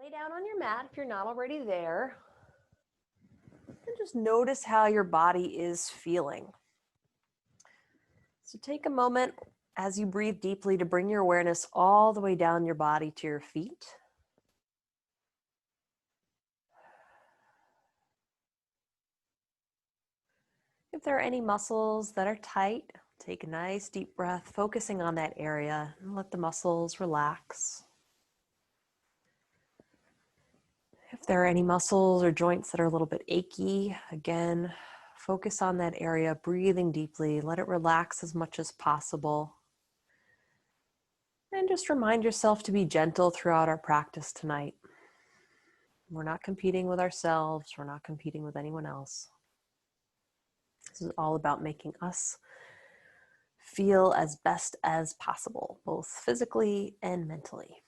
Lay down on your mat if you're not already there. And just notice how your body is feeling. So take a moment as you breathe deeply to bring your awareness all the way down your body to your feet. If there are any muscles that are tight, take a nice deep breath, focusing on that area, and let the muscles relax. If there are any muscles or joints that are a little bit achy, again, focus on that area, breathing deeply, let it relax as much as possible. And just remind yourself to be gentle throughout our practice tonight. We're not competing with ourselves, we're not competing with anyone else. This is all about making us feel as best as possible, both physically and mentally.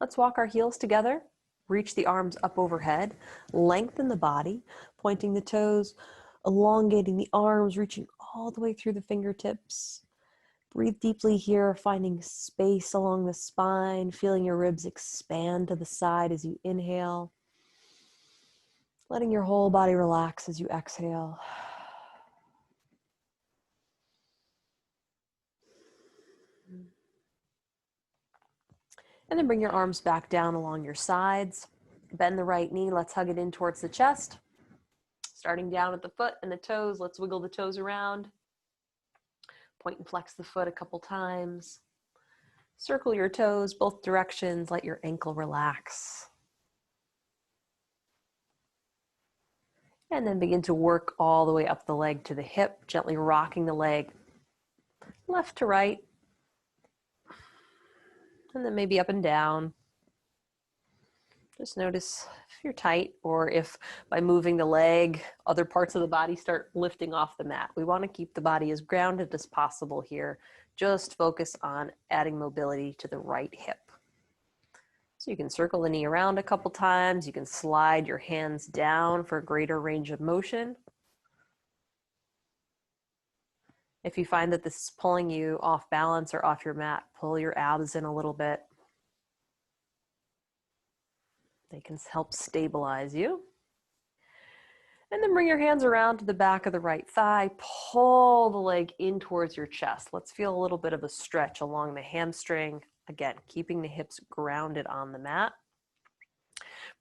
Let's walk our heels together. Reach the arms up overhead. Lengthen the body, pointing the toes, elongating the arms, reaching all the way through the fingertips. Breathe deeply here, finding space along the spine, feeling your ribs expand to the side as you inhale. Letting your whole body relax as you exhale. And then bring your arms back down along your sides. Bend the right knee. Let's hug it in towards the chest. Starting down at the foot and the toes. Let's wiggle the toes around. Point and flex the foot a couple times. Circle your toes both directions. Let your ankle relax. And then begin to work all the way up the leg to the hip, gently rocking the leg left to right. And then maybe up and down. Just notice if you're tight or if by moving the leg, other parts of the body start lifting off the mat. We want to keep the body as grounded as possible here. Just focus on adding mobility to the right hip. So you can circle the knee around a couple times. You can slide your hands down for a greater range of motion. If you find that this is pulling you off balance or off your mat, pull your abs in a little bit. They can help stabilize you. And then bring your hands around to the back of the right thigh. Pull the leg in towards your chest. Let's feel a little bit of a stretch along the hamstring. Again, keeping the hips grounded on the mat.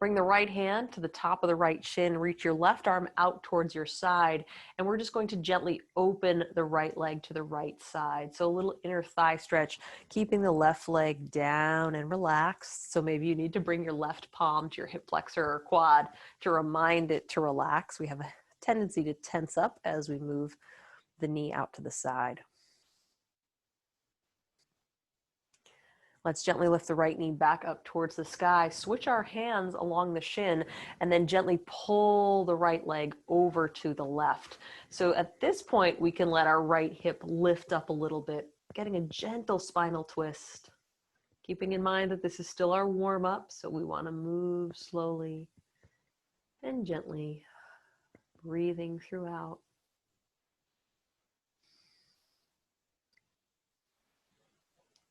Bring the right hand to the top of the right shin. Reach your left arm out towards your side. And we're just going to gently open the right leg to the right side. So a little inner thigh stretch, keeping the left leg down and relaxed. So maybe you need to bring your left palm to your hip flexor or quad to remind it to relax. We have a tendency to tense up as we move the knee out to the side. Let's gently lift the right knee back up towards the sky. Switch our hands along the shin and then gently pull the right leg over to the left. So at this point, we can let our right hip lift up a little bit, getting a gentle spinal twist. Keeping in mind that this is still our warm up, so we want to move slowly and gently, breathing throughout.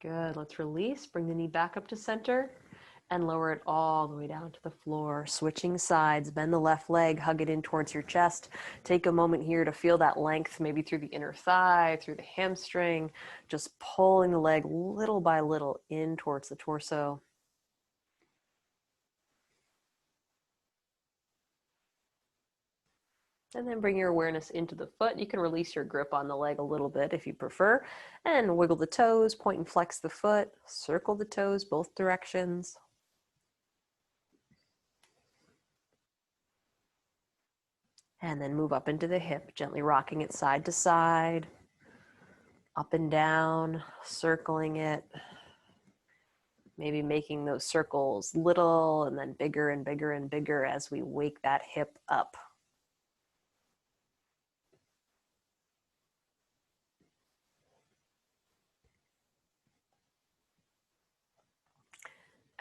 Good, let's release, bring the knee back up to center and lower it all the way down to the floor. Switching sides, bend the left leg, hug it in towards your chest. Take a moment here to feel that length, maybe through the inner thigh, through the hamstring, just pulling the leg little by little in towards the torso. And then bring your awareness into the foot. You can release your grip on the leg a little bit if you prefer. And wiggle the toes, point and flex the foot. Circle the toes both directions. And then move up into the hip, gently rocking it side to side. Up and down, circling it. Maybe making those circles little and then bigger and bigger and bigger as we wake that hip up.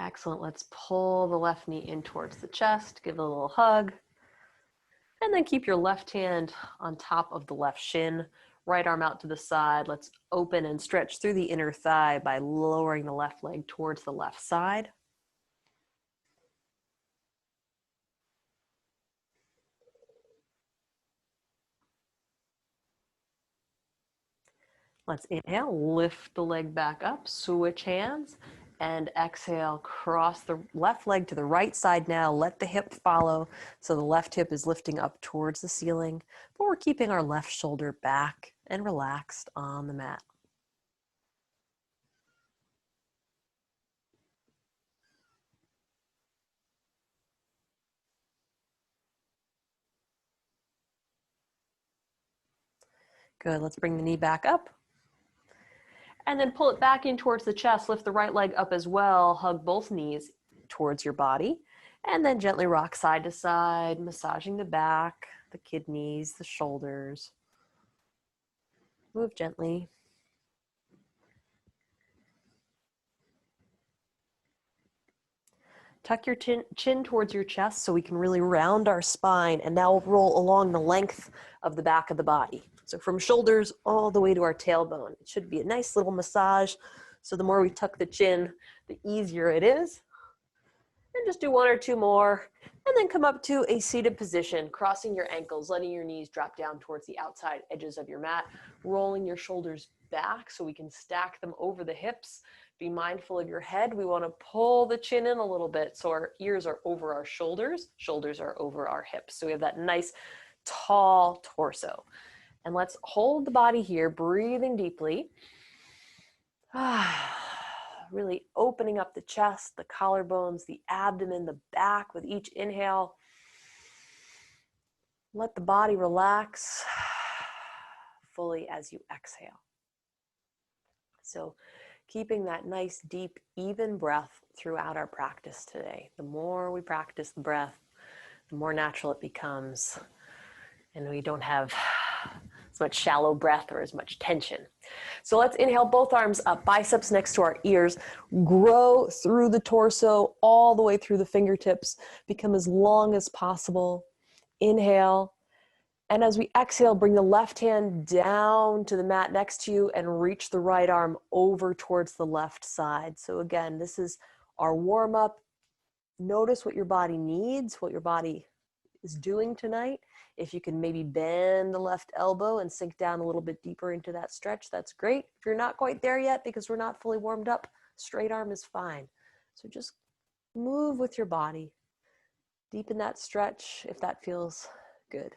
Excellent. Let's pull the left knee in towards the chest. Give it a little hug. And then keep your left hand on top of the left shin, right arm out to the side. Let's open and stretch through the inner thigh by lowering the left leg towards the left side. Let's inhale, lift the leg back up, switch hands, and exhale, cross the left leg to the right side now. Let the hip follow, so the left hip is lifting up towards the ceiling, but we're keeping our left shoulder back and relaxed on the mat. Good, let's bring the knee back up. And then pull it back in towards the chest. Lift the right leg up as well. Hug both knees towards your body. And then gently rock side to side, massaging the back, the kidneys, the shoulders. Move gently. Tuck your chin towards your chest so we can really round our spine. And now we'll roll along the length of the back of the body. So from shoulders all the way to our tailbone. It should be a nice little massage. So the more we tuck the chin, the easier it is. And just do one or two more. And then come up to a seated position, crossing your ankles, letting your knees drop down towards the outside edges of your mat, rolling your shoulders back so we can stack them over the hips. Be mindful of your head. We want to pull the chin in a little bit so our ears are over our shoulders, shoulders are over our hips. So we have that nice tall torso. And let's hold the body here, breathing deeply. Really opening up the chest, the collarbones, the abdomen, the back with each inhale. Let the body relax fully as you exhale. So keeping that nice, deep, even breath throughout our practice today. The more we practice the breath, the more natural it becomes. And we don't have as much shallow breath or as much tension. So let's inhale, both arms up, biceps next to our ears. Grow through the torso, all the way through the fingertips. Become as long as possible. Inhale. And as we exhale, bring the left hand down to the mat next to you and reach the right arm over towards the left side. So again, this is our warm-up. Notice what your body needs, what your body is doing tonight. If you can maybe bend the left elbow and sink down a little bit deeper into that stretch, that's great. If you're not quite there yet because we're not fully warmed up, straight arm is fine. So just move with your body. Deepen that stretch if that feels good.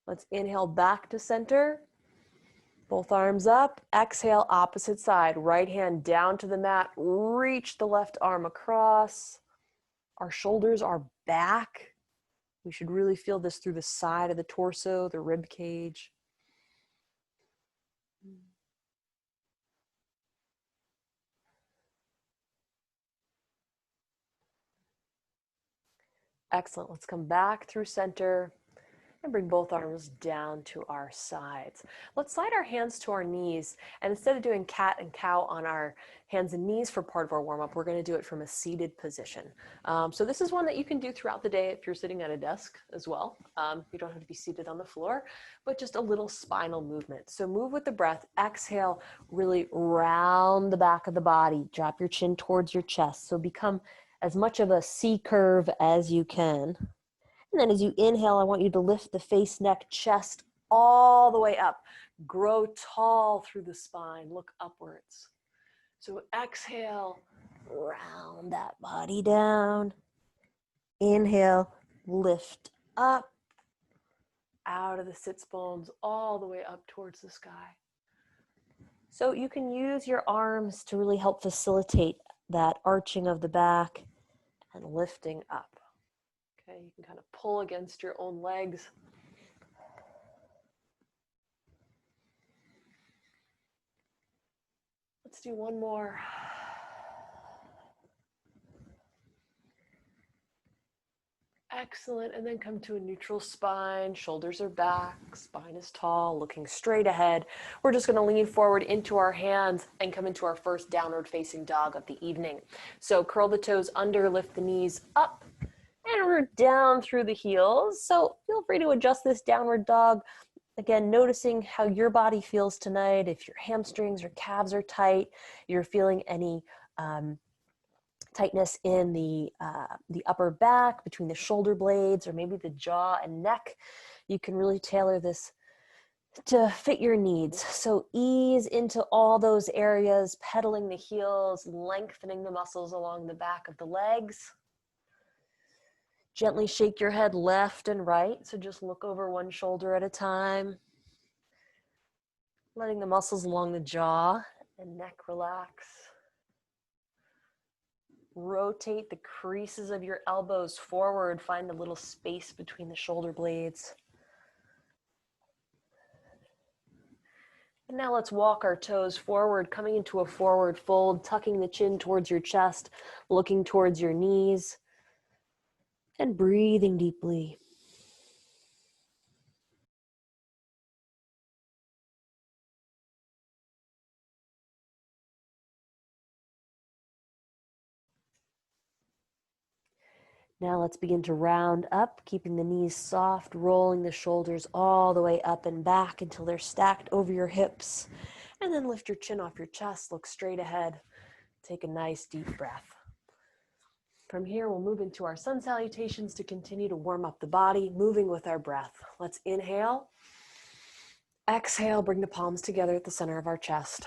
Let's inhale back to center. Both arms up. Exhale, opposite side. Right hand down to the mat. Reach the left arm across. Our shoulders are back. We should really feel this through the side of the torso, the rib cage. Excellent. Let's come back through center and bring both arms down to our sides. Let's slide our hands to our knees, and instead of doing cat and cow on our hands and knees for part of our warm-up, we're going to do it from a seated position. So this is one that you can do throughout the day if you're sitting at a desk as well. You don't have to be seated on the floor, but just a little spinal movement. So move with the breath. Exhale, really round the back of the body. Drop your chin towards your chest. So become as much of a C curve as you can. And then as you inhale, I want you to lift the face, neck, chest all the way up. Grow tall through the spine. Look upwards. So exhale, round that body down. Inhale, lift up out of the sits bones all the way up towards the sky. So you can use your arms to really help facilitate that arching of the back and lifting up. Okay, you can kind of pull against your own legs. Let's do one more. Excellent, and then come to a neutral spine. Shoulders are back, spine is tall, looking straight ahead. We're just gonna lean forward into our hands and come into our first downward facing dog of the evening. So curl the toes under, lift the knees up, And we're down through the heels. So feel free to adjust this downward dog. Again, noticing how your body feels tonight. If your hamstrings or calves are tight, you're feeling any tightness in the upper back, between the shoulder blades, or maybe the jaw and neck, you can really tailor this to fit your needs. So ease into all those areas, pedaling the heels, lengthening the muscles along the back of the legs. Gently shake your head left and right. So just look over one shoulder at a time. Letting the muscles along the jaw and neck relax. Rotate the creases of your elbows forward. Find a little space between the shoulder blades. And now let's walk our toes forward, coming into a forward fold, tucking the chin towards your chest, looking towards your knees, and breathing deeply. Now let's begin to round up, keeping the knees soft, rolling the shoulders all the way up and back until they're stacked over your hips. And then lift your chin off your chest, look straight ahead. Take a nice deep breath. From here, we'll move into our sun salutations to continue to warm up the body, moving with our breath. Let's inhale. Exhale, bring the palms together at the center of our chest.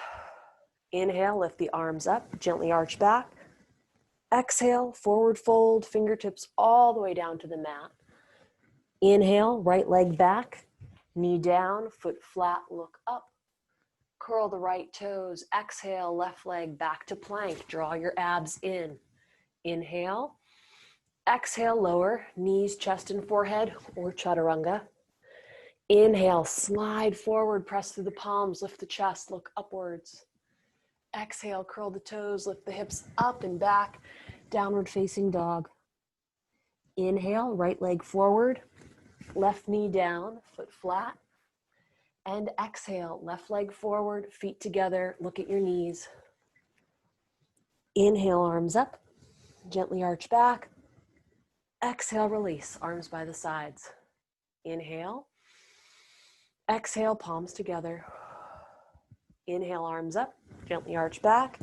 Inhale, lift the arms up, gently arch back. Exhale, forward fold, fingertips all the way down to the mat. Inhale, right leg back, knee down, foot flat, look up. Curl the right toes. Exhale, left leg back to plank. Draw your abs in. Inhale. Exhale, lower, knees, chest, and forehead, or chaturanga. Inhale, slide forward, press through the palms, lift the chest, look upwards. Exhale, curl the toes, lift the hips up and back, downward facing dog. Inhale, right leg forward, left knee down, foot flat. And exhale, left leg forward, feet together, look at your knees. Inhale, arms up, gently arch back. Exhale, release, arms by the sides. Inhale. Exhale, palms together. Inhale, arms up, gently arch back.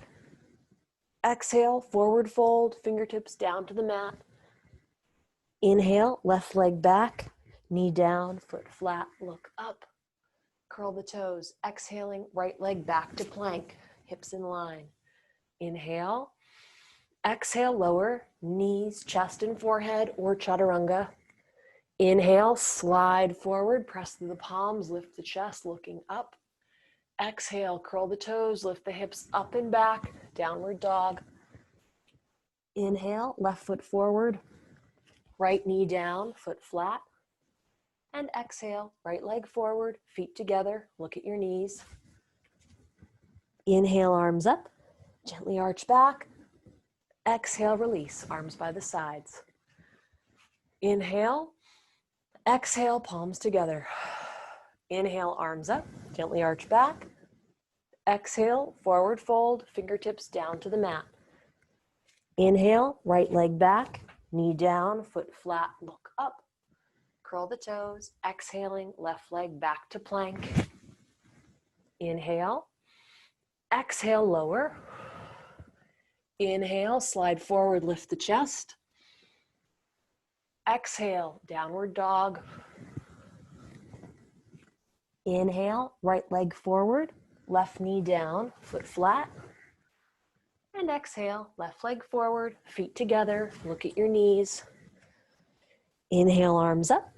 Exhale, forward fold, fingertips down to the mat. Inhale, left leg back, knee down, foot flat, look up. Curl the toes. Exhaling, right leg back to plank, hips in line. Inhale. Exhale, lower, knees, chest, and forehead, or chaturanga. Inhale, slide forward, press through the palms, lift the chest, looking up. Exhale, curl the toes, lift the hips up and back, downward dog. Inhale, left foot forward, right knee down, foot flat. And exhale, right leg forward, feet together, look at your knees. Inhale, arms up, gently arch back. Exhale, release, arms by the sides. Inhale, exhale, palms together. Inhale, arms up, gently arch back. Exhale, forward fold, fingertips down to the mat. Inhale, right leg back, knee down, foot flat, look up. Curl the toes. Exhaling, left leg back to plank. Inhale. Exhale, lower. Inhale, slide forward, lift the chest. Exhale, downward dog. Inhale, right leg forward, left knee down, foot flat. And exhale, left leg forward, feet together, look at your knees. Inhale, arms up,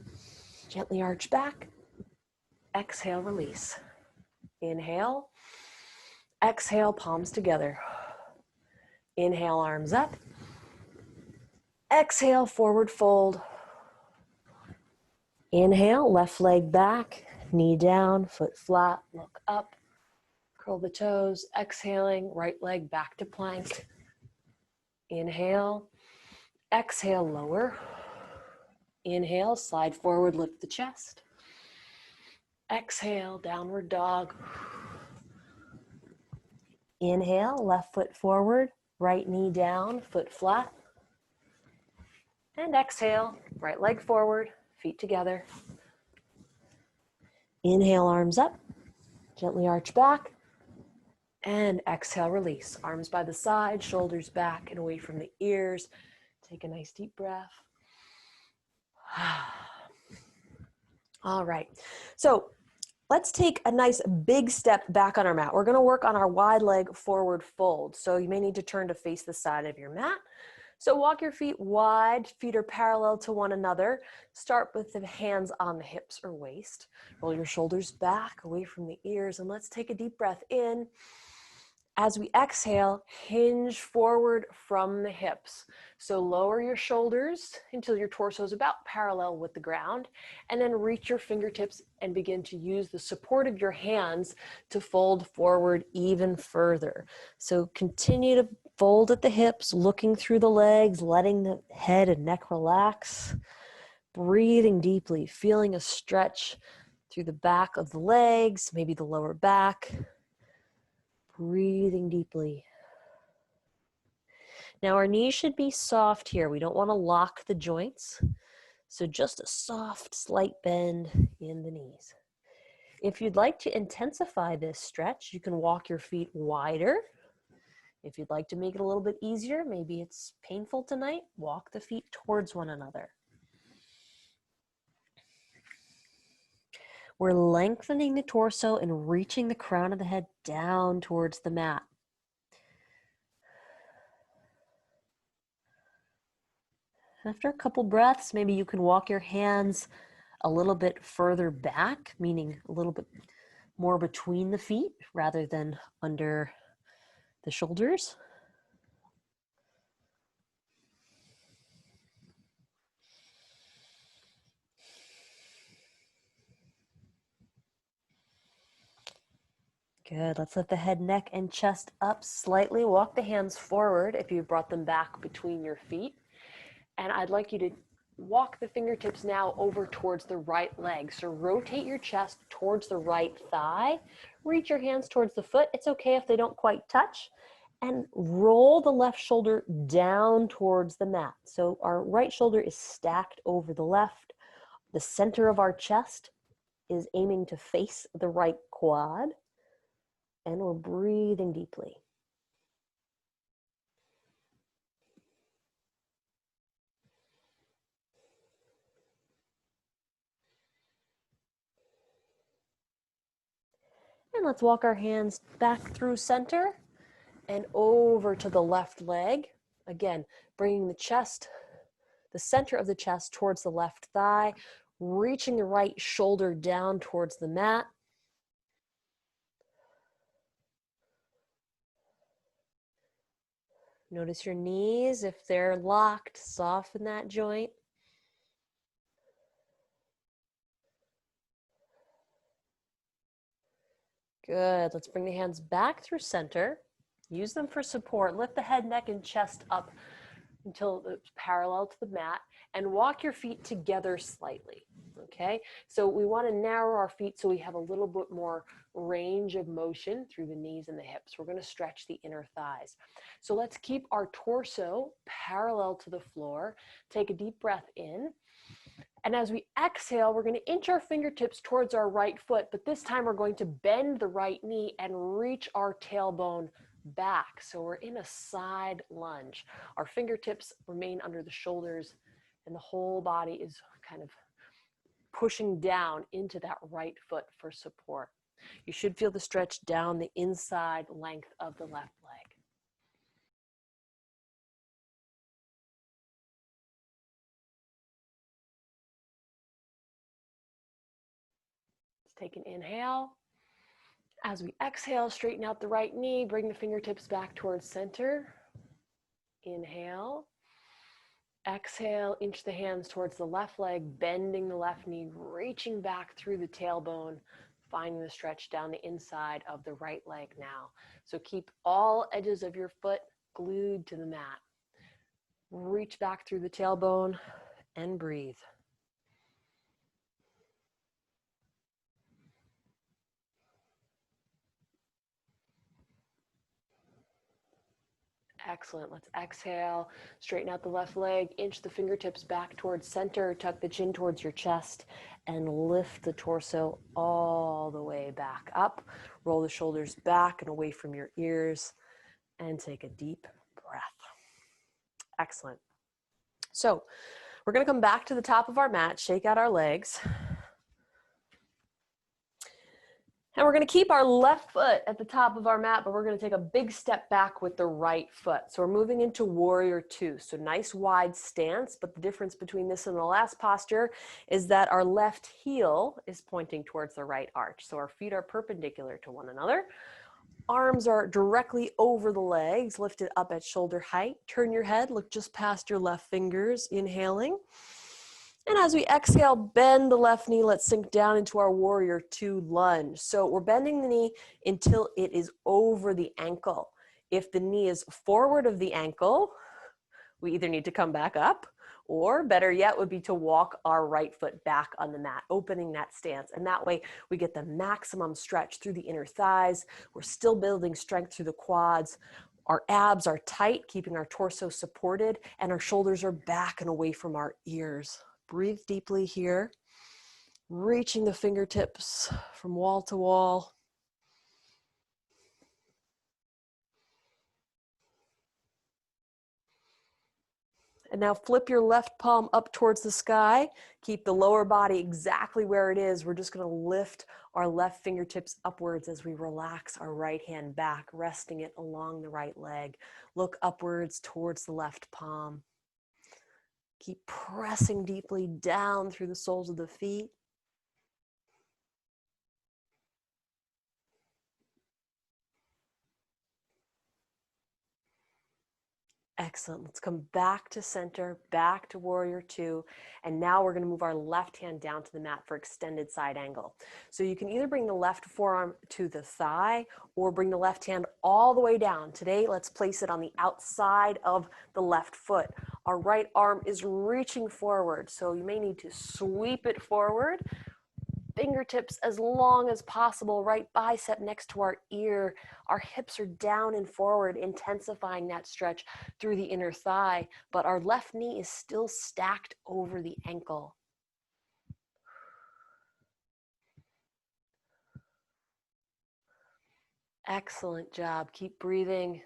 gently arch back. Exhale, release. Inhale. Exhale, palms together. Inhale, arms up. Exhale, forward fold. Inhale, left leg back, knee down, foot flat, look up. Curl the toes. Exhaling, right leg back to plank. Inhale. Exhale, lower. Inhale, slide forward, lift the chest. Exhale, downward dog. Inhale, left foot forward, right knee down, foot flat. And exhale, right leg forward, feet together. Inhale, arms up, gently arch back. And exhale, release. Arms by the side, shoulders back and away from the ears. Take a nice deep breath. All right. So let's take a nice big step back on our mat. We're going to work on our wide leg forward fold. So you may need to turn to face the side of your mat. So walk your feet wide, feet are parallel to one another. Start with the hands on the hips or waist. Roll your shoulders back, away from the ears, and let's take a deep breath in. As we exhale, hinge forward from the hips. So lower your shoulders until your torso is about parallel with the ground, and then reach your fingertips and begin to use the support of your hands to fold forward even further. So continue to fold at the hips, looking through the legs, letting the head and neck relax, breathing deeply, feeling a stretch through the back of the legs, maybe the lower back. Breathing deeply. Now our knees should be soft here. We don't want to lock the joints. So just a soft, slight bend in the knees. If you'd like to intensify this stretch, you can walk your feet wider. If you'd like to make it a little bit easier, maybe it's painful tonight, walk the feet towards one another. We're lengthening the torso and reaching the crown of the head down towards the mat. After a couple breaths, maybe you can walk your hands a little bit further back, meaning a little bit more between the feet rather than under the shoulders. Good. Let's lift the head, neck, and chest up slightly. Walk the hands forward if you brought them back between your feet. And I'd like you to walk the fingertips now over towards the right leg. So rotate your chest towards the right thigh. Reach your hands towards the foot. It's okay if they don't quite touch. And roll the left shoulder down towards the mat. So our right shoulder is stacked over the left. The center of our chest is aiming to face the right quad. And we're breathing deeply. And let's walk our hands back through center and over to the left leg. Again, bringing the chest, the center of the chest towards the left thigh, reaching the right shoulder down towards the mat. Notice your knees. If they're locked, soften that joint. Good. Let's bring the hands back through center. Use them for support. Lift the head, neck, and chest up until it's parallel to the mat, and walk your feet together slightly. Okay, so we want to narrow our feet so we have a little bit more range of motion through the knees and the hips. We're going to stretch the inner thighs. So let's keep our torso parallel to the floor. Take a deep breath in. And as we exhale, we're going to inch our fingertips towards our right foot, but this time we're going to bend the right knee and reach our tailbone back. So we're in a side lunge. Our fingertips remain under the shoulders and the whole body is kind of pushing down into that right foot for support. You should feel the stretch down the inside length of the left leg. Let's take an inhale. As we exhale, straighten out the right knee, bring the fingertips back towards center. Inhale. Exhale, inch the hands towards the left leg, bending the left knee, reaching back through the tailbone, finding the stretch down the inside of the right leg now. So keep all edges of your foot glued to the mat. Reach back through the tailbone and breathe. Excellent. Let's exhale, straighten out the left leg, inch the fingertips back towards center, tuck the chin towards your chest, and lift the torso all the way back up. Roll the shoulders back and away from your ears, and take a deep breath. Excellent. So we're going to come back to the top of our mat, shake out our legs. And we're going to keep our left foot at the top of our mat, but we're going to take a big step back with the right foot. So we're moving into warrior two. So nice wide stance, but the difference between this and the last posture is that our left heel is pointing towards the right arch. So our feet are perpendicular to one another. Arms are directly over the legs, lifted up at shoulder height. Turn your head, look just past your left fingers, inhaling. And as we exhale, bend the left knee. Let's sink down into our warrior two lunge. So we're bending the knee until it is over the ankle. If the knee is forward of the ankle, we either need to come back up, or better yet would be to walk our right foot back on the mat, opening that stance. And that way we get the maximum stretch through the inner thighs. We're still building strength through the quads. Our abs are tight, keeping our torso supported, and our shoulders are back and away from our ears. Breathe deeply here, reaching the fingertips from wall to wall. And now flip your left palm up towards the sky. Keep the lower body exactly where it is. We're just going to lift our left fingertips upwards as we relax our right hand back, resting it along the right leg. Look upwards towards the left palm. Keep pressing deeply down through the soles of the feet. Excellent. Let's come back to center, back to warrior two. And now we're going to move our left hand down to the mat for extended side angle. So you can either bring the left forearm to the thigh or bring the left hand all the way down. Today, let's place it on the outside of the left foot. Our right arm is reaching forward, so you may need to sweep it forward. Fingertips as long as possible, right bicep next to our ear. Our hips are down and forward, intensifying that stretch through the inner thigh, but our left knee is still stacked over the ankle. Excellent job. Keep breathing.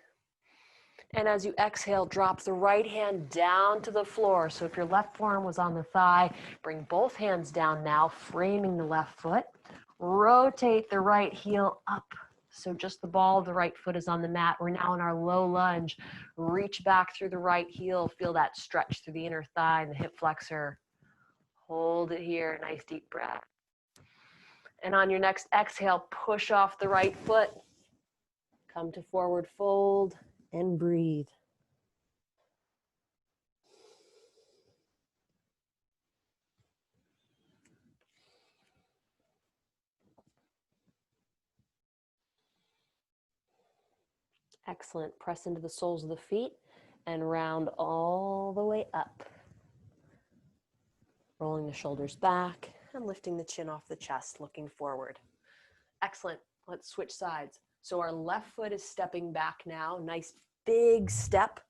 And as you exhale, drop the right hand down to the floor. So if your left forearm was on the thigh, bring both hands down now, framing the left foot. Rotate the right heel up. So just the ball of the right foot is on the mat. We're now in our low lunge. Reach back through the right heel. Feel that stretch through the inner thigh and the hip flexor. Hold it here. Nice deep breath. And on your next exhale, push off the right foot. Come to forward fold and breathe. Excellent. Press into the soles of the feet and round all the way up. Rolling the shoulders back and lifting the chin off the chest, looking forward. Excellent. Let's switch sides. So our left foot is stepping back now. Nice big step,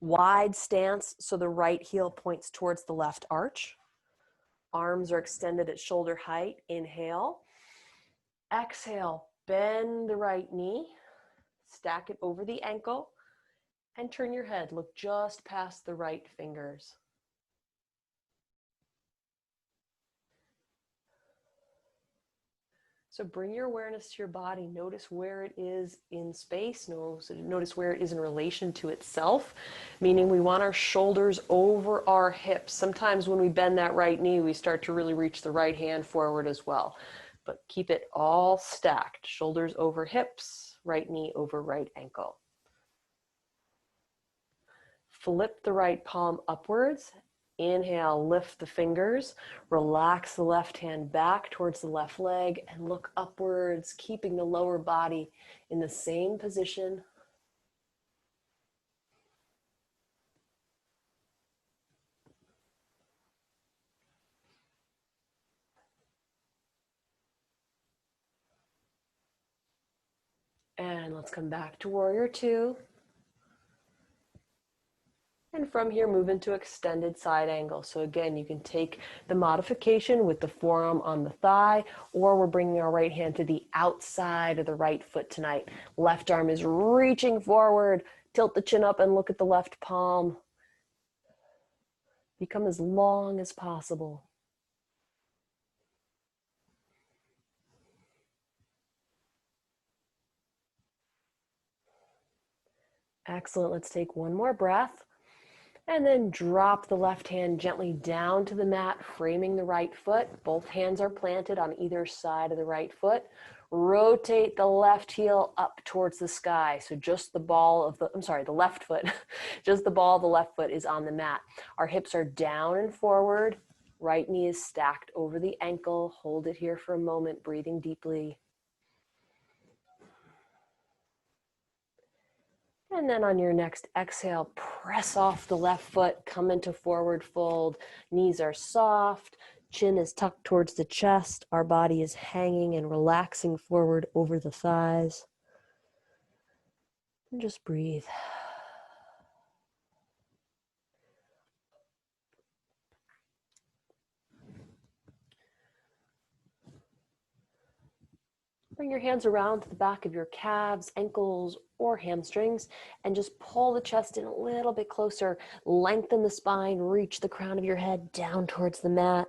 wide stance. So the right heel points towards the left arch. Arms are extended at shoulder height. Inhale. Exhale. Bend the right knee. Stack it over the ankle. And turn your head. Look just past the right fingers. So bring your awareness to your body. Notice where it is in space. Notice where it is in relation to itself, meaning we want our shoulders over our hips. Sometimes when we bend that right knee, we start to really reach the right hand forward as well. But keep it all stacked. Shoulders over hips, right knee over right ankle. Flip the right palm upwards. Inhale, lift the fingers, relax the left hand back towards the left leg and look upwards, keeping the lower body in the same position. And let's come back to warrior two. And from here, move into extended side angle. So again, you can take the modification with the forearm on the thigh, or we're bringing our right hand to the outside of the right foot tonight. Left arm is reaching forward. Tilt the chin up and look at the left palm. Become as long as possible. Excellent. Let's take one more breath. And then drop the left hand gently down to the mat, framing the right foot. Both hands are planted on either side of the right foot. Rotate the left heel up towards the sky. So just the ball of the left foot, just the ball of the left foot is on the mat. Our hips are down and forward. Right knee is stacked over the ankle. Hold it here for a moment, breathing deeply. And then on your next exhale, press off the left foot, come into forward fold. Knees are soft, chin is tucked towards the chest. Our body is hanging and relaxing forward over the thighs. And just breathe. Bring your hands around to the back of your calves, ankles, or hamstrings, and just pull the chest in a little bit closer. Lengthen the spine, reach the crown of your head down towards the mat.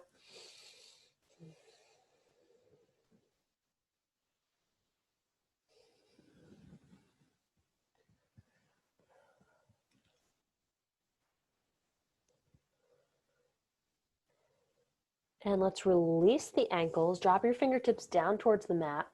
And let's release the ankles. Drop your fingertips down towards the mat.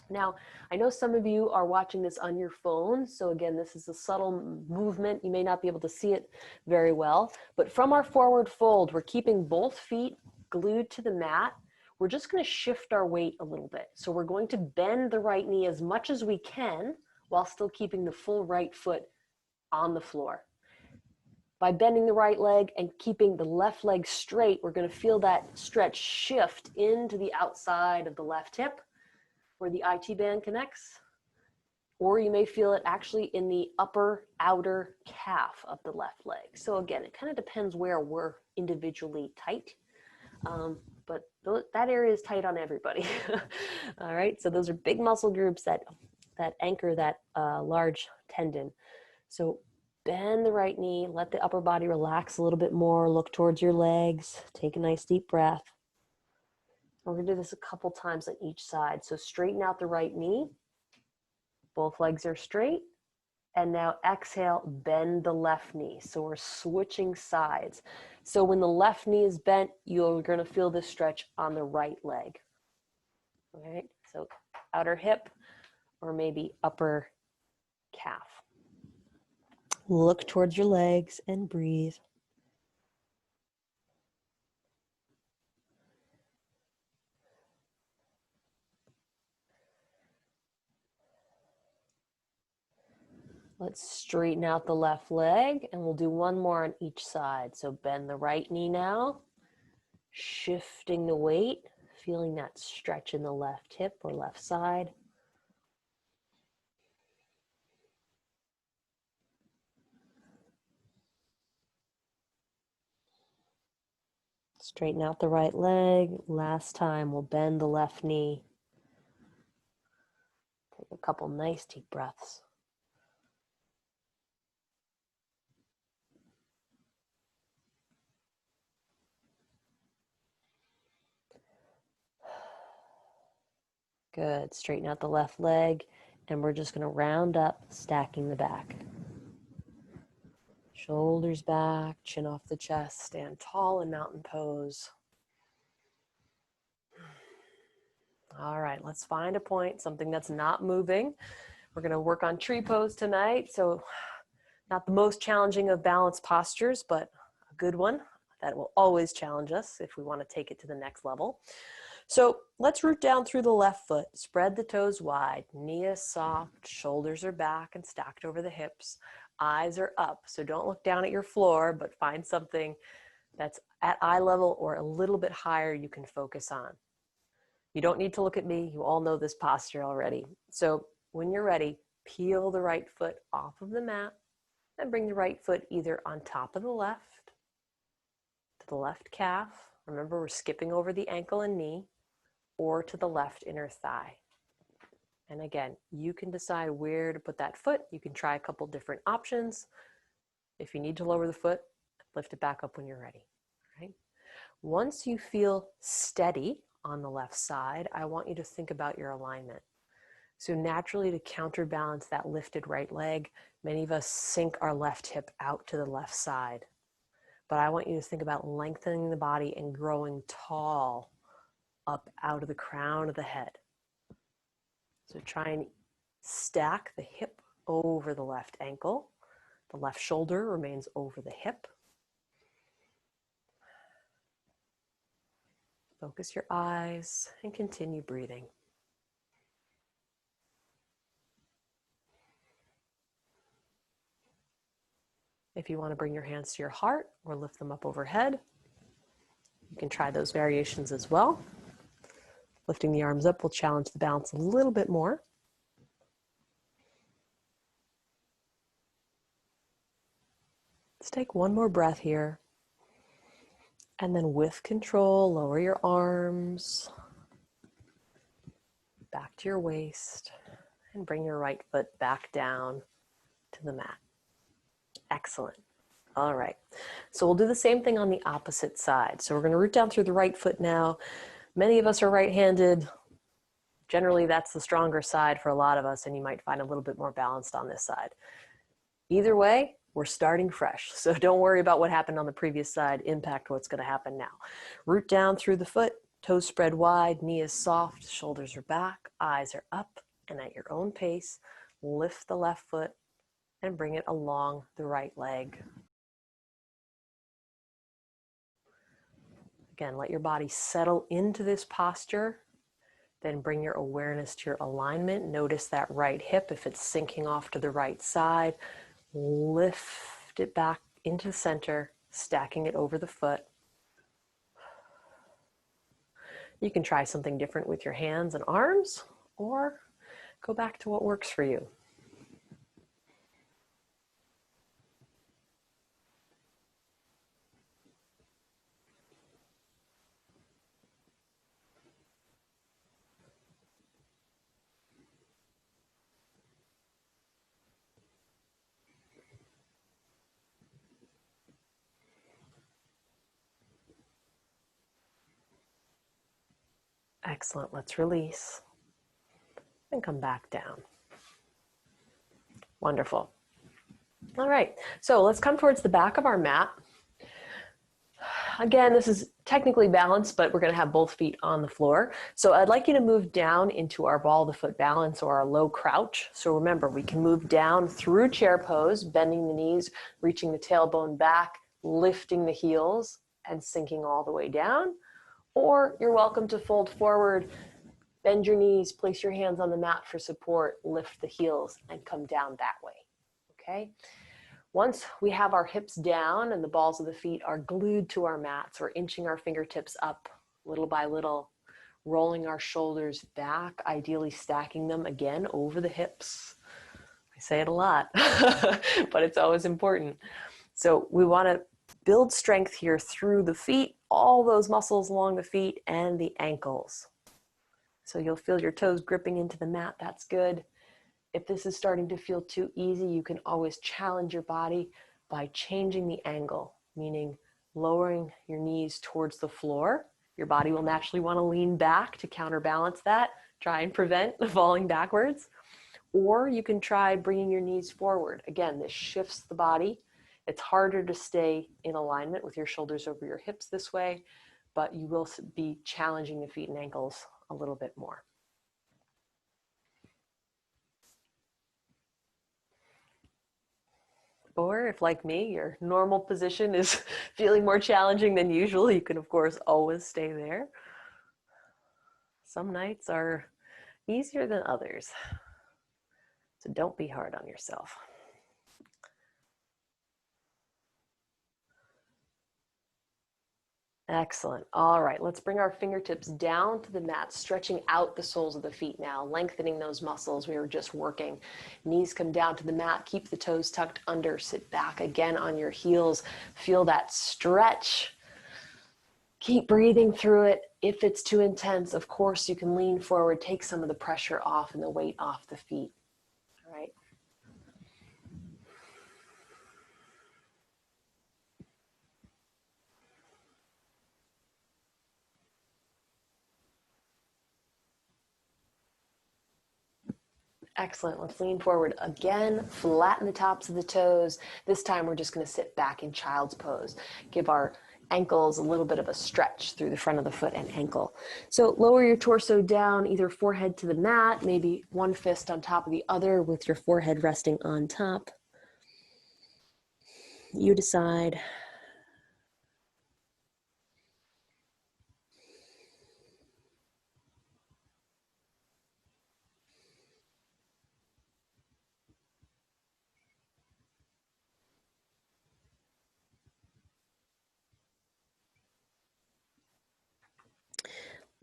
Now, I know some of you are watching this on your phone, so again, this is a subtle movement. You may not be able to see it very well, but from our forward fold, we're keeping both feet glued to the mat. We're just going to shift our weight a little bit. So we're going to bend the right knee as much as we can while still keeping the full right foot on the floor. By bending the right leg and keeping the left leg straight, we're going to feel that stretch shift into the outside of the left hip, where the IT band connects, or you may feel it actually in the upper outer calf of the left leg. So again, it kind of depends where we're individually tight, but that area is tight on everybody. All right, so those are big muscle groups that anchor that large tendon. So bend the right knee, let the upper body relax a little bit more, look towards your legs, take a nice deep breath. We're going to do this a couple times on each side. So straighten out the right knee. Both legs are straight. And now exhale, bend the left knee. So we're switching sides. So when the left knee is bent, you're going to feel this stretch on the right leg. All right, so outer hip or maybe upper calf. Look towards your legs and breathe. Let's straighten out the left leg, and we'll do one more on each side. So bend the right knee now, shifting the weight, feeling that stretch in the left hip or left side. Straighten out the right leg. Last time, we'll bend the left knee. Take a couple nice deep breaths. Good. Straighten out the left leg, and we're just going to round up, stacking the back. Shoulders back, chin off the chest, stand tall in mountain pose. All right, let's find a point, something that's not moving. We're going to work on tree pose tonight. So not the most challenging of balance postures, but a good one that will always challenge us if we want to take it to the next level. So let's root down through the left foot, spread the toes wide, knee is soft, shoulders are back and stacked over the hips, eyes are up. So don't look down at your floor, but find something that's at eye level or a little bit higher you can focus on. You don't need to look at me. You all know this posture already. So when you're ready, peel the right foot off of the mat, And bring the right foot either on top of the left, to the left calf. Remember, we're skipping over the ankle and knee, or to the left inner thigh. And again, you can decide where to put that foot. You can try a couple different options. If you need to lower the foot, lift it back up when you're ready. Right? Once you feel steady on the left side, I want you to think about your alignment. So naturally, to counterbalance that lifted right leg, many of us sink our left hip out to the left side. But I want you to think about lengthening the body and growing tall up out of the crown of the head. So try and stack the hip over the left ankle. The left shoulder remains over the hip. Focus your eyes and continue breathing. If you want to bring your hands to your heart or lift them up overhead, you can try those variations as well. Lifting the arms up will challenge the balance a little bit more. Let's take one more breath here. And then with control, lower your arms back to your waist and bring your right foot back down to the mat. Excellent. All right. So we'll do the same thing on the opposite side. So we're going to root down through the right foot now. Many of us are right-handed. Generally, that's the stronger side for a lot of us, and you might find a little bit more balanced on this side. Either way, we're starting fresh. So don't worry about what happened on the previous side. Impact what's going to happen now. Root down through the foot, toes spread wide, knee is soft, shoulders are back, eyes are up, and at your own pace, lift the left foot and bring it along the right leg. Again, let your body settle into this posture. Then bring your awareness to your alignment. Notice that right hip, if it's sinking off to the right side, lift it back into the center, stacking it over the foot. You can try something different with your hands and arms, or go back to what works for you. Excellent. Let's release and come back down. Wonderful. All right. So let's come towards the back of our mat. Again, this is technically balanced, but we're going to have both feet on the floor. So I'd like you to move down into our ball of the foot balance or our low crouch. So remember, we can move down through chair pose, bending the knees, reaching the tailbone back, lifting the heels, and sinking all the way down. Or you're welcome to fold forward, bend your knees, place your hands on the mat for support, lift the heels, and come down that way, okay? Once we have our hips down and the balls of the feet are glued to our mats, we're inching our fingertips up little by little, rolling our shoulders back, ideally stacking them again over the hips. I say it a lot, but it's always important. So we want to build strength here through the feet, all those muscles along the feet and the ankles. So you'll feel your toes gripping into the mat. That's good. If this is starting to feel too easy, you can always challenge your body by changing the angle, meaning lowering your knees towards the floor. Your body will naturally want to lean back to counterbalance that, try and prevent falling backwards. Or you can try bringing your knees forward. Again, this shifts the body. It's harder to stay in alignment with your shoulders over your hips this way, but you will be challenging the feet and ankles a little bit more. Or if, like me, your normal position is feeling more challenging than usual, you can, of course, always stay there. Some nights are easier than others, so don't be hard on yourself. Excellent. All right, let's bring our fingertips down to the mat, stretching out the soles of the feet now, lengthening those muscles we were just working. Knees come down to the mat, keep the toes tucked under, sit back again on your heels, feel that stretch. Keep breathing through it. If it's too intense, of course, you can lean forward, take some of the pressure off and the weight off the feet. All right. Excellent. Let's lean forward again, flatten the tops of the toes. This time we're just going to sit back in child's pose. Give our ankles a little bit of a stretch through the front of the foot and ankle. So lower your torso down, either forehead to the mat, maybe one fist on top of the other with your forehead resting on top. You decide.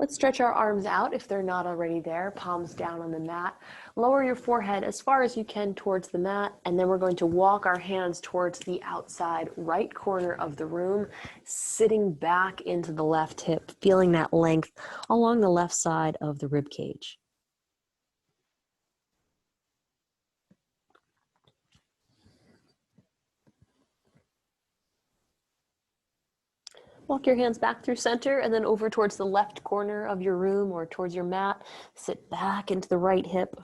Let's stretch our arms out if they're not already there, palms down on the mat. Lower your forehead as far as you can towards the mat, and then we're going to walk our hands towards the outside right corner of the room, sitting back into the left hip, feeling that length along the left side of the rib cage. Walk your hands back through center and then over towards the left corner of your room or towards your mat. Sit back into the right hip.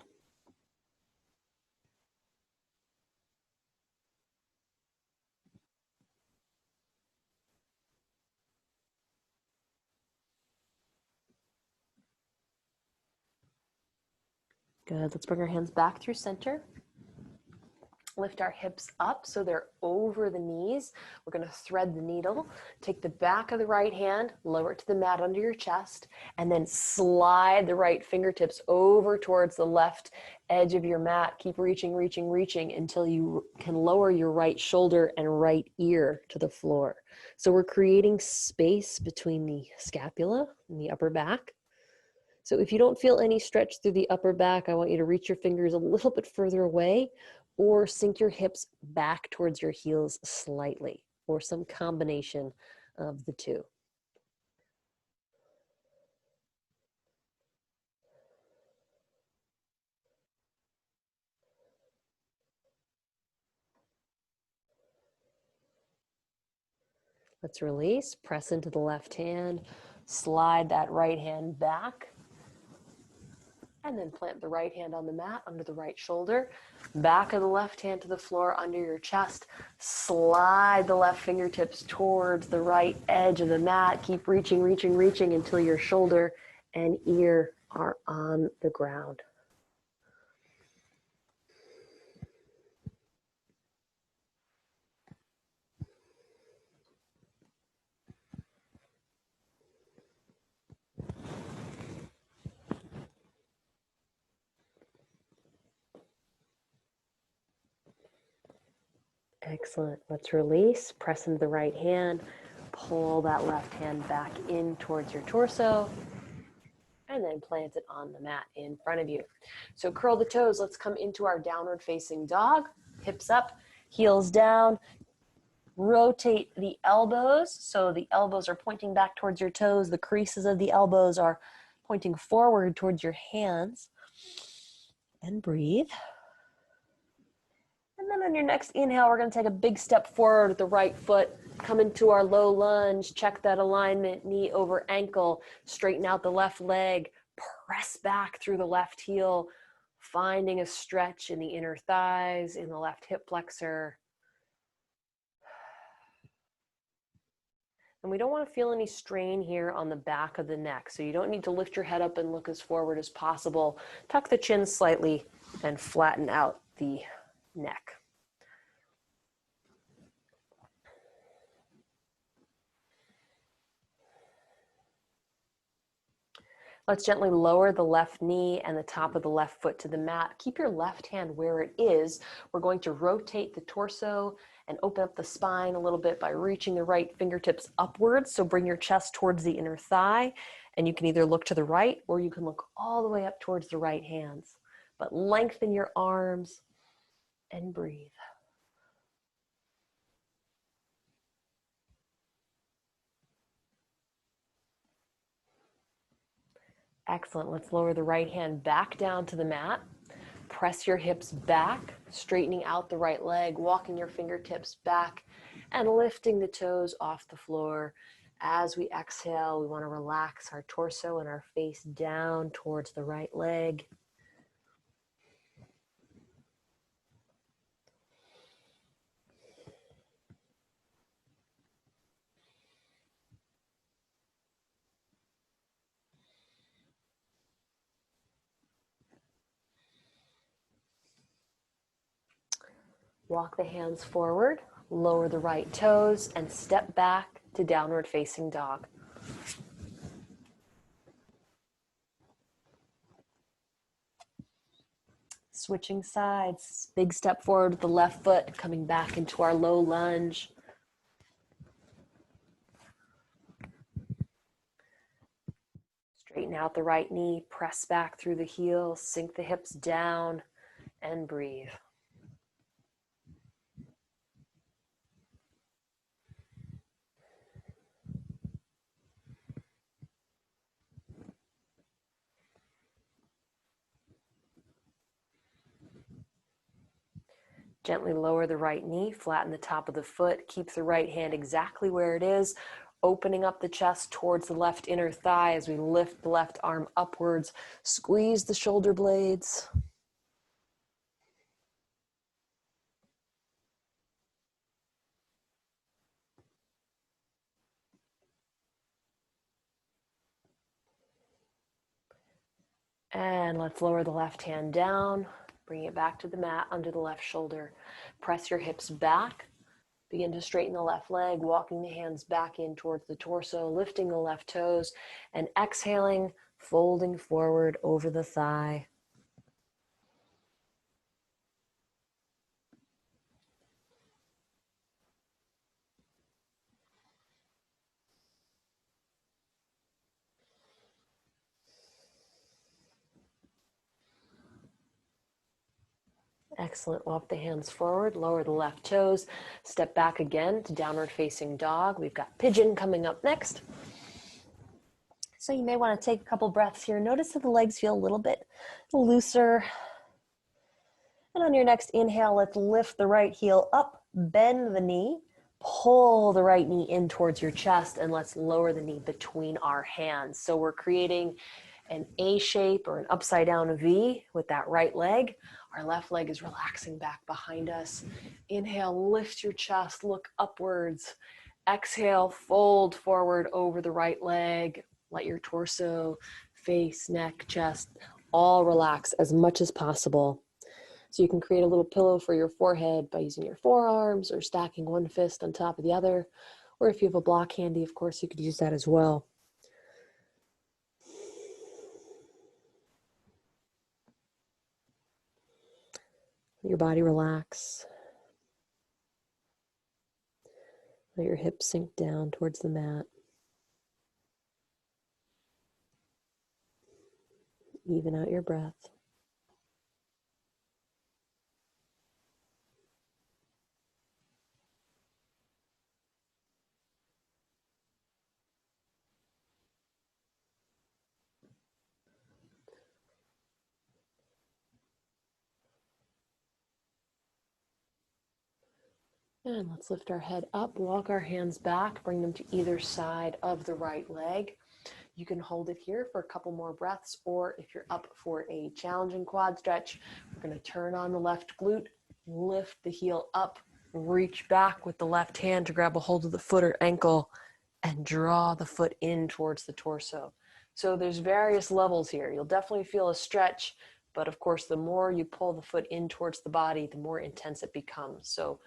Good. Let's bring our hands back through center. Lift our hips up so they're over the knees. We're going to thread the needle. Take the back of the right hand, lower it to the mat under your chest, and then slide the right fingertips over towards the left edge of your mat. Keep reaching, reaching, reaching until you can lower your right shoulder and right ear to the floor. So we're creating space between the scapula and the upper back. So if you don't feel any stretch through the upper back, I want you to reach your fingers a little bit further away or sink your hips back towards your heels slightly, or some combination of the two. Let's release, press into the left hand, slide that right hand back, and then plant the right hand on the mat under the right shoulder. Back of the left hand to the floor under your chest. Slide the left fingertips towards the right edge of the mat. Keep reaching, reaching, reaching until your shoulder and ear are on the ground. Excellent. Let's release, press into the right hand, pull that left hand back in towards your torso, and then plant it on the mat in front of you. So curl the toes. Let's come into our downward facing dog. Hips up, heels down. Rotate the elbows. So the elbows are pointing back towards your toes. The creases of the elbows are pointing forward towards your hands. And breathe. And then on your next inhale, we're going to take a big step forward with the right foot. Come into our low lunge. Check that alignment, knee over ankle. Straighten out the left leg. Press back through the left heel, finding a stretch in the inner thighs, in the left hip flexor. And we don't want to feel any strain here on the back of the neck. So you don't need to lift your head up and look as forward as possible. Tuck the chin slightly and flatten out the neck. Let's gently lower the left knee and the top of the left foot to the mat. Keep your left hand where it is. We're going to rotate the torso and open up the spine a little bit by reaching the right fingertips upwards. So bring your chest towards the inner thigh, and you can either look to the right or you can look all the way up towards the right hands. But lengthen your arms and breathe. Excellent. Let's lower the right hand back down to the mat. Press your hips back, straightening out the right leg, walking your fingertips back and lifting the toes off the floor. As we exhale, we want to relax our torso and our face down towards the right leg. Walk the hands forward, lower the right toes, and step back to downward facing dog. Switching sides, big step forward with the left foot, coming back into our low lunge. Straighten out the right knee, press back through the heel, sink the hips down, and breathe. Gently lower the right knee, flatten the top of the foot, keep the right hand exactly where it is, opening up the chest towards the left inner thigh as we lift the left arm upwards, squeeze the shoulder blades. And let's lower the left hand down, bring it back to the mat under the left shoulder. Press your hips back. Begin to straighten the left leg, walking the hands back in towards the torso, lifting the left toes, and exhaling, folding forward over the thigh. Excellent. Walk the hands forward, lower the left toes, step back again to downward facing dog. We've got pigeon coming up next. So you may want to take a couple breaths here. Notice that the legs feel a little bit looser. And on your next inhale, let's lift the right heel up, bend the knee, pull the right knee in towards your chest, and let's lower the knee between our hands. So we're creating an A shape or an upside down V with that right leg. Our left leg is relaxing back behind us. Inhale, lift your chest, look upwards. Exhale, fold forward over the right leg. Let your torso, face, neck, chest, all relax as much as possible. So you can create a little pillow for your forehead by using your forearms or stacking one fist on top of the other. Or if you have a block handy, of course, you could use that as well. Let your body relax. Let your hips sink down towards the mat. Even out your breath. And let's lift our head up, walk our hands back, bring them to either side of the right leg. You can hold it here for a couple more breaths, or if you're up for a challenging quad stretch, we're going to turn on the left glute, lift the heel up, reach back with the left hand to grab a hold of the foot or ankle, and draw the foot in towards the torso. So there's various levels here. You'll definitely feel a stretch, but of course, the more you pull the foot in towards the body, the more intense it becomes. So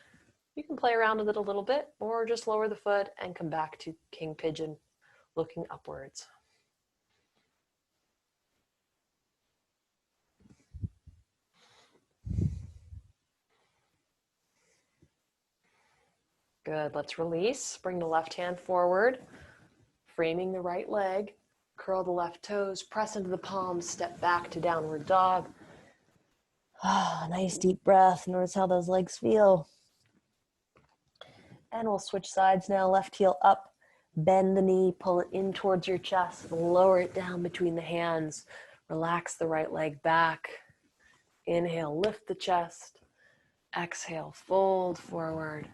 you can play around with it a little bit, or just lower the foot and come back to King Pigeon, looking upwards. Good, let's release. Bring the left hand forward, framing the right leg. Curl the left toes, press into the palms, step back to downward dog. Nice deep breath. Notice how those legs feel. And we'll switch sides now. Left heel up, bend the knee, pull it in towards your chest, lower it down between the hands. Relax the right leg back. Inhale, lift the chest. Exhale, fold forward.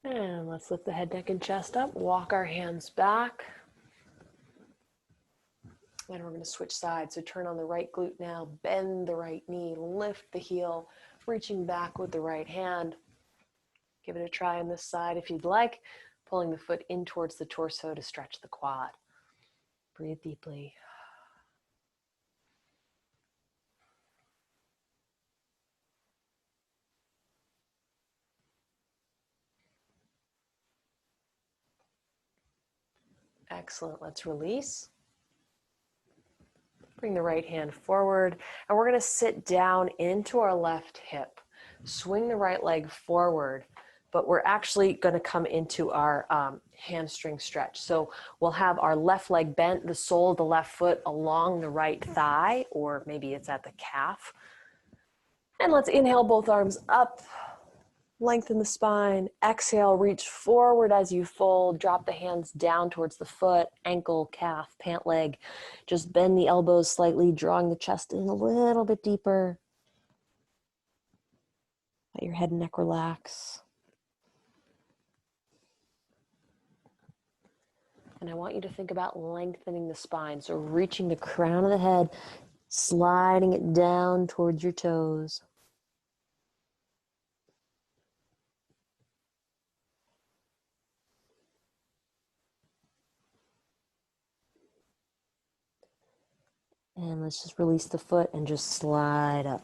And let's lift the head, neck, and chest up. Walk our hands back. And we're going to switch sides. So turn on the right glute now. Bend the right knee. Lift the heel. Reaching back with the right hand. Give it a try on this side if you'd like. Pulling the foot in towards the torso to stretch the quad. Breathe deeply. Excellent. Let's release. Bring the right hand forward, and we're going to sit down into our left hip. Swing the right leg forward, but we're actually going to come into our hamstring stretch. So we'll have our left leg bent, the sole of the left foot along the right thigh, or maybe it's at the calf. And let's inhale both arms up. Lengthen the spine. Exhale, reach forward as you fold. Drop the hands down towards the foot, ankle, calf, pant leg. Just bend the elbows slightly, drawing the chest in a little bit deeper. Let your head and neck relax. And I want you to think about lengthening the spine. So reaching the crown of the head, sliding it down towards your toes. And let's just release the foot and just slide up.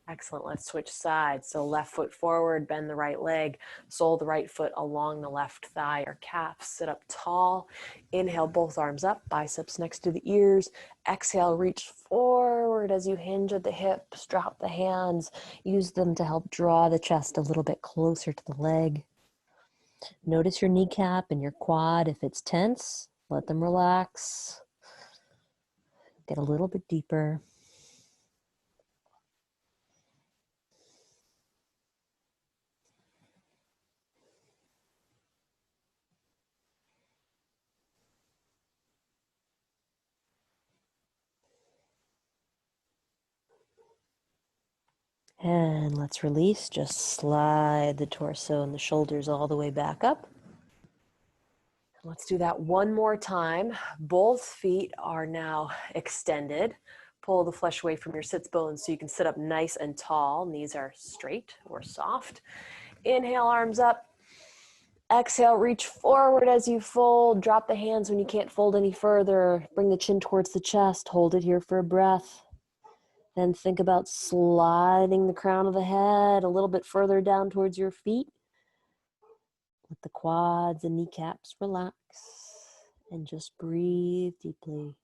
Excellent. Let's switch sides. So left foot forward, bend the right leg, sole the right foot along the left thigh or calf. Sit up tall. Inhale, both arms up, biceps next to the ears. Exhale, reach forward as you hinge at the hips. Drop the hands. Use them to help draw the chest a little bit closer to the leg. Notice your kneecap and your quad. If it's tense, let them relax. Get a little bit deeper. And let's release. Just slide the torso and the shoulders all the way back up. Let's do that one more time. Both feet are now extended. Pull the flesh away from your sits bones so you can sit up nice and tall. Knees are straight or soft. Inhale, arms up. Exhale, reach forward as you fold. Drop the hands when you can't fold any further. Bring the chin towards the chest. Hold it here for a breath. Then think about sliding the crown of the head a little bit further down towards your feet. Let the quads and kneecaps relax and just breathe deeply.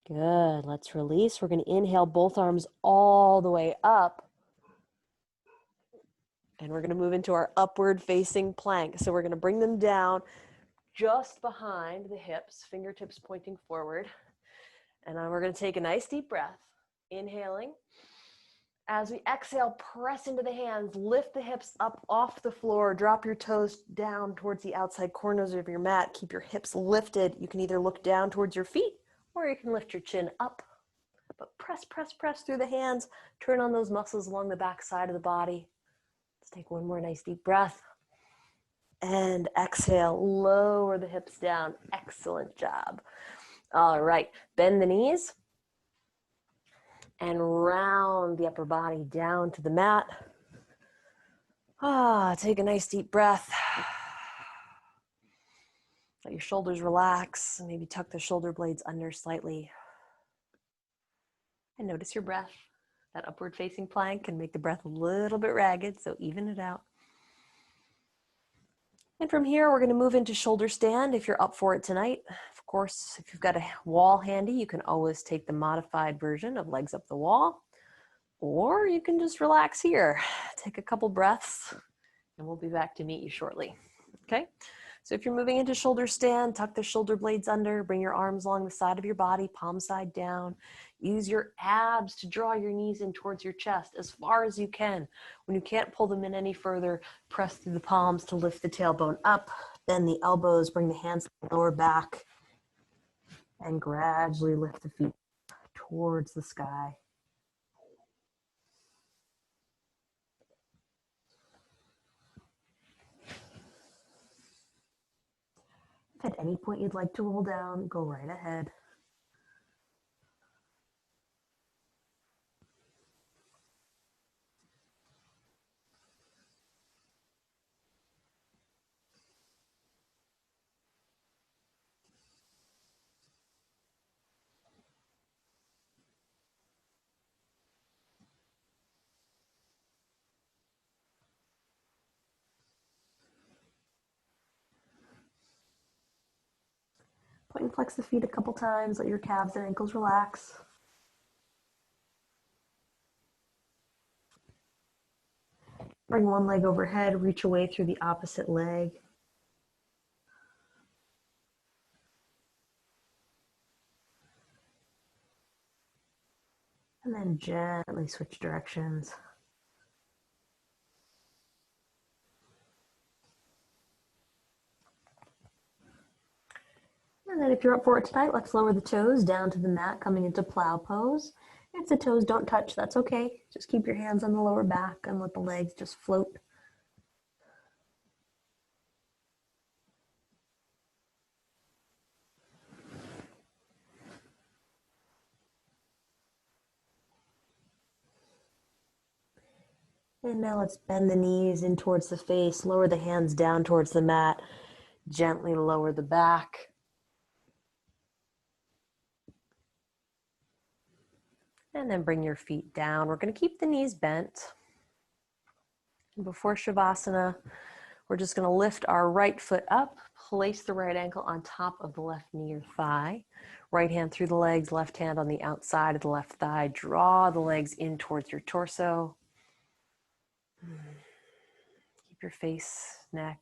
Good. Let's release. We're going to inhale both arms all the way up. And we're going to move into our upward facing plank. So we're going to bring them down just behind the hips, fingertips pointing forward. And then we're going to take a nice deep breath. Inhaling. As we exhale, press into the hands, lift the hips up off the floor, drop your toes down towards the outside corners of your mat. Keep your hips lifted. You can either look down towards your feet or you can lift your chin up. But press, press, press through the hands. Turn on those muscles along the back side of the body. Let's take one more nice deep breath. And exhale, lower the hips down. Excellent job. All right, bend the knees and round the upper body down to the mat. Take a nice deep breath. Let your shoulders relax. Maybe tuck the shoulder blades under slightly. And notice your breath. That upward facing plank can make the breath a little bit ragged, so even it out. And from here, we're going to move into shoulder stand if you're up for it tonight. Of course, if you've got a wall handy, you can always take the modified version of legs up the wall, or you can just relax here. Take a couple breaths, and we'll be back to meet you shortly. Okay? So if you're moving into shoulder stand, tuck the shoulder blades under, bring your arms along the side of your body, palm side down. Use your abs to draw your knees in towards your chest as far as you can. When you can't pull them in any further, press through the palms to lift the tailbone up, bend the elbows, bring the hands to the lower back, and gradually lift the feet towards the sky. If at any point you'd like to roll down, go right ahead. Point and flex the feet a couple times, let your calves and ankles relax. Bring one leg overhead, reach away through the opposite leg. And then gently switch directions. And then if you're up for it tonight, let's lower the toes down to the mat, coming into plow pose. If the toes don't touch, that's okay. Just keep your hands on the lower back and let the legs just float. And now let's bend the knees in towards the face, lower the hands down towards the mat, gently lower the back. And then bring your feet down. We're going to keep the knees bent. And before Shavasana, we're just going to lift our right foot up, place the right ankle on top of the left knee or thigh. Right hand through the legs, left hand on the outside of the left thigh. Draw the legs in towards your torso. Keep your face, neck,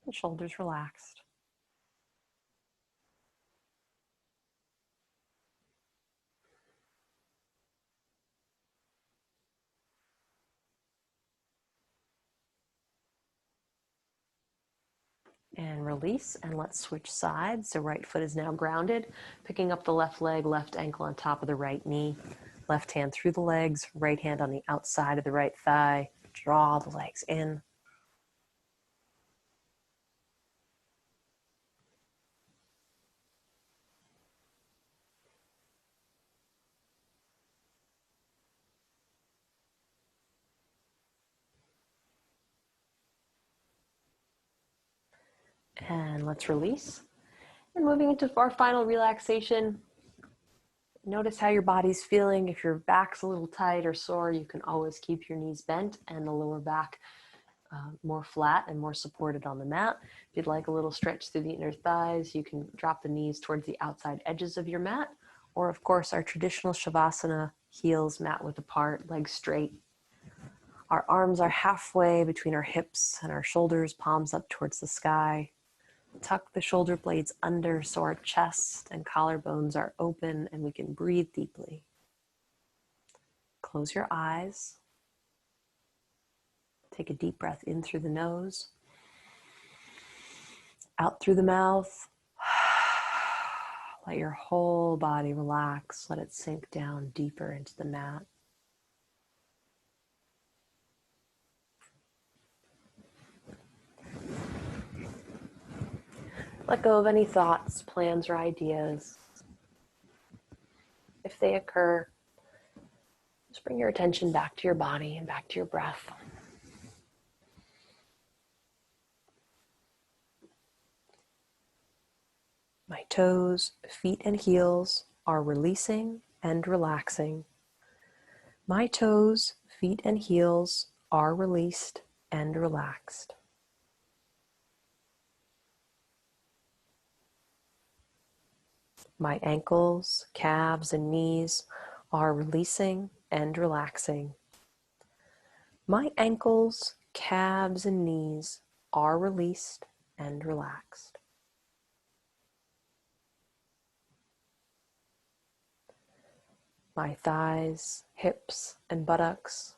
and shoulders relaxed. And release, and let's switch sides. So right foot is now grounded, picking up the left leg, left ankle on top of the right knee, left hand through the legs, right hand on the outside of the right thigh. Draw the legs in. And let's release. And moving into our final relaxation, notice how your body's feeling. If your back's a little tight or sore, you can always keep your knees bent and the lower back more flat and more supported on the mat. If you'd like a little stretch through the inner thighs, you can drop the knees towards the outside edges of your mat. Or of course, our traditional Shavasana, heels mat width apart, legs straight. Our arms are halfway between our hips and our shoulders, palms up towards the sky. Tuck the shoulder blades under so our chest and collarbones are open and we can breathe deeply. Close your eyes. Take a deep breath in through the nose, out through the mouth. Let your whole body relax. Let it sink down deeper into the mat. Let go of any thoughts, plans, or ideas. If they occur, just bring your attention back to your body and back to your breath. My toes, feet, and heels are releasing and relaxing. My toes, feet, and heels are released and relaxed. My ankles, calves, and knees are releasing and relaxing. My ankles, calves, and knees are released and relaxed. My thighs, hips, and buttocks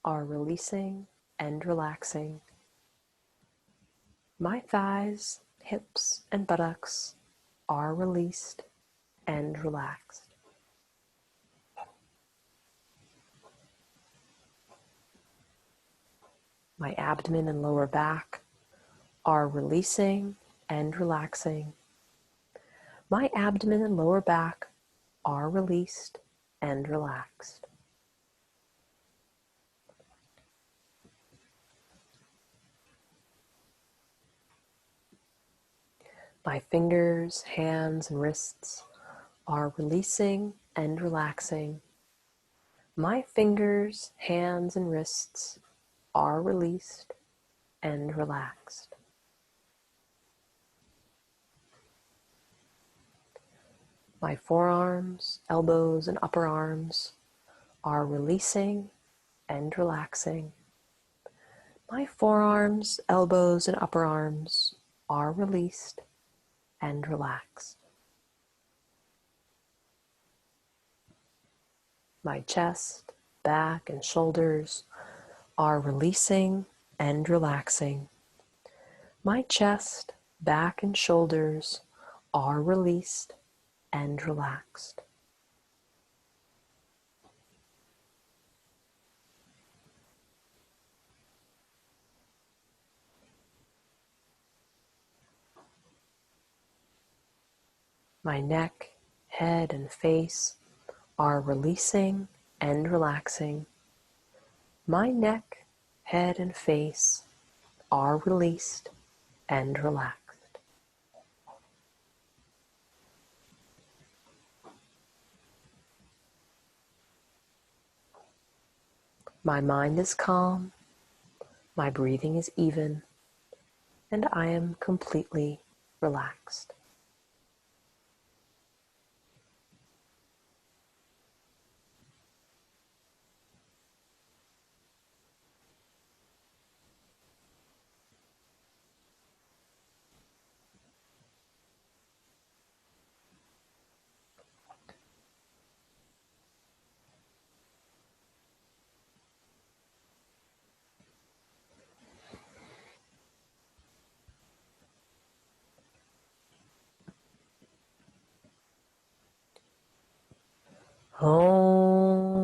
are releasing and relaxing. My thighs, hips, and buttocks are released and relaxed. My abdomen and lower back are releasing and relaxing. My abdomen and lower back are released and relaxed. My fingers, hands, and wrists are releasing and relaxing. My fingers, hands, and wrists are released and relaxed. My forearms, elbows, and upper arms are releasing and relaxing. My forearms, elbows, and upper arms are released and relaxed. My chest, back, and shoulders are releasing and relaxing. My chest, back, and shoulders are released and relaxed. My neck, head, and face are releasing and relaxing. My neck, head, and face are released and relaxed. My mind is calm, my breathing is even, and I am completely relaxed. Om.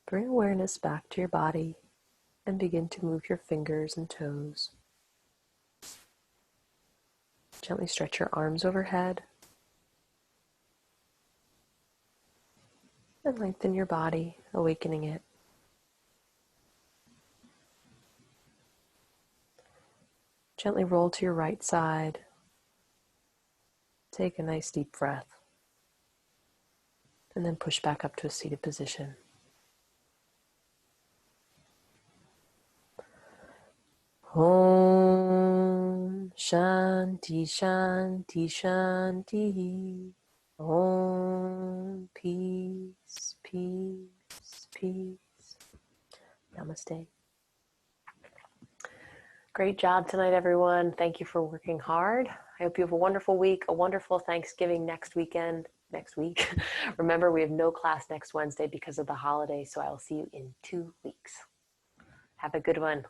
Bring awareness back to your body and begin to move your fingers and toes. Gently stretch your arms overhead and lengthen your body, awakening it. Gently roll to your right side. Take a nice deep breath and then push back up to a seated position. Om Shanti Shanti Shanti. Om Peace Peace Peace. Namaste. Great job tonight, everyone. Thank you for working hard. I hope you have a wonderful week, a wonderful Thanksgiving next weekend. next week. Remember, we have no class next Wednesday because of the holiday, so I will see you in 2 weeks. Have a good one.